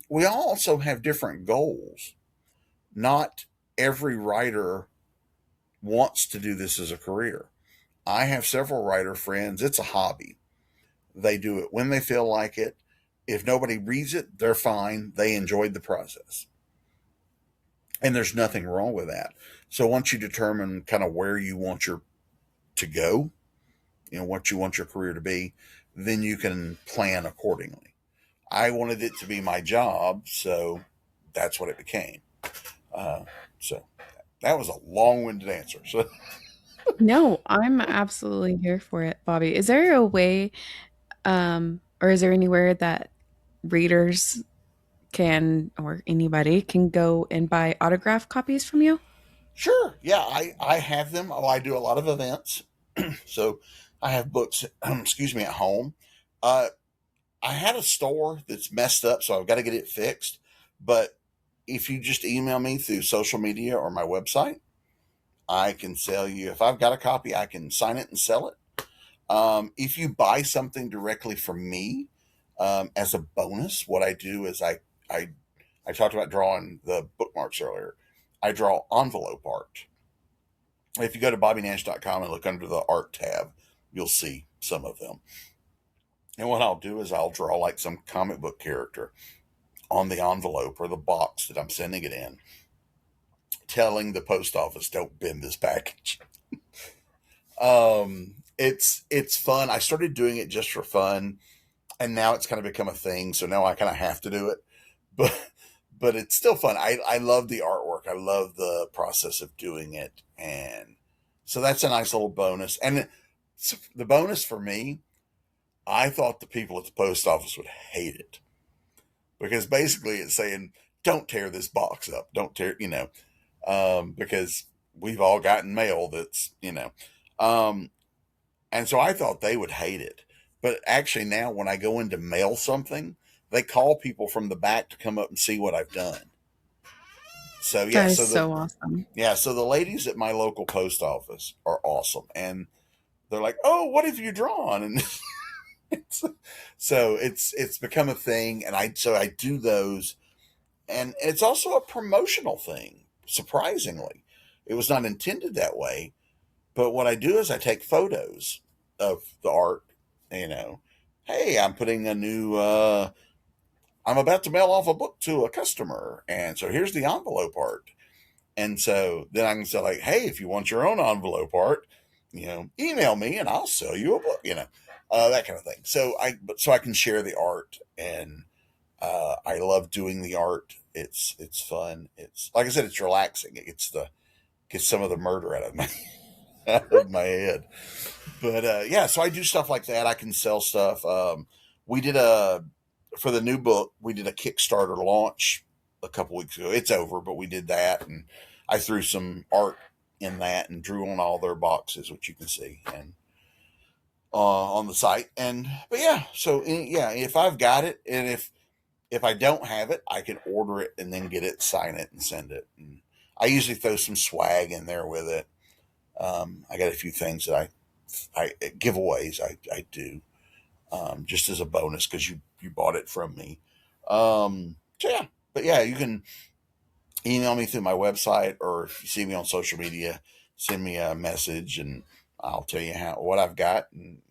We all also have different goals. Not every writer wants to do this as a career. I have several writer friends. It's a hobby. They do it when they feel like it. If nobody reads it, they're fine. They enjoyed the process. And there's nothing wrong with that. So once you determine kind of where you want your to go, what you want your career to be, then you can plan accordingly. I wanted it to be my job, so that's what it became. Uh, so that was a long-winded answer. So No, I'm absolutely here for it, Bobby. Is there a way, or is there anywhere that readers can, or anybody can go and buy autograph copies from you? sure, yeah, I have them. Oh, I do a lot of events, so I have books. Excuse me, at home. Uh, I had a store that's messed up, so I've got to get it fixed. But if you just email me through social media or my website, I can sell you. If I've got a copy, I can sign it and sell it. If you buy something directly from me, as a bonus, what I do is I I talked about drawing the bookmarks earlier. I draw envelope art. If you go to bobbynash.com and look under the art tab, you'll see some of them. And what I'll do is I'll draw like some comic book character on the envelope or the box that I'm sending it in, telling the post office, "Don't bend this package." It's fun. I started doing it just for fun, and now it's kind of become a thing. So now I kind of have to do it, but it's still fun. I love the artwork. I love the process of doing it, and so that's a nice little bonus. And the bonus for me, I thought the people at the post office would hate it because basically it's saying, "Don't tear this box up. Don't tear," because we've all gotten mail that's. Um, And so I thought they would hate it. But actually, now when I go in to mail something, they call people from the back to come up and see what I've done. So yeah, That is so awesome. so the ladies at my local post office are awesome, and they're like, "Oh, what have you drawn?" And it's, so it's become a thing, and I do those, and it's also a promotional thing. Surprisingly, it was not intended that way, but what I do is I take photos of the art. You know, hey, I'm putting a new. I'm about to mail off a book to a customer, and so here's the envelope art. And so then I can say like, hey, if you want your own envelope art, email me and I'll sell you a book. That kind of thing. So I can share the art, and I love doing the art. It's fun. It's like I said, it's relaxing. Gets some of the murder out of my out of my head. But yeah, so I do stuff like that. I can sell stuff. We did a for the new book. We did a Kickstarter launch a couple weeks ago. It's over, but we did that, and I threw some art in that and drew on all their boxes, which you can see and on the site. And but yeah, so yeah, if I've got it, and if if I don't have it, I can order it and then get it, sign it, and send it. And I usually throw some swag in there with it. I got a few things that I giveaways I do just as a bonus because you bought it from me. So yeah, but yeah, you can email me through my website, or if you see me on social media, send me a message and I'll tell you how what I've got, and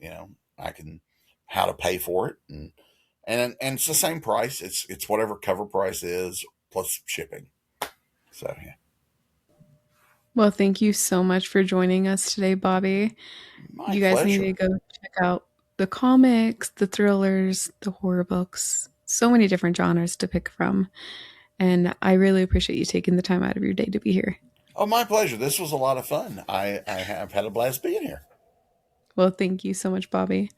I can how to pay for it, and it's the same price. It's whatever cover price is plus shipping. So yeah, Well, thank you so much for joining us today, Bobby. my You guys need to pleasure. go check out the comics, the thrillers, the horror books. So many different genres to pick from. And I really appreciate you taking the time out of your day to be here. Oh, my pleasure. This was a lot of fun. I have had a blast being here. Well, thank you so much, Bobby.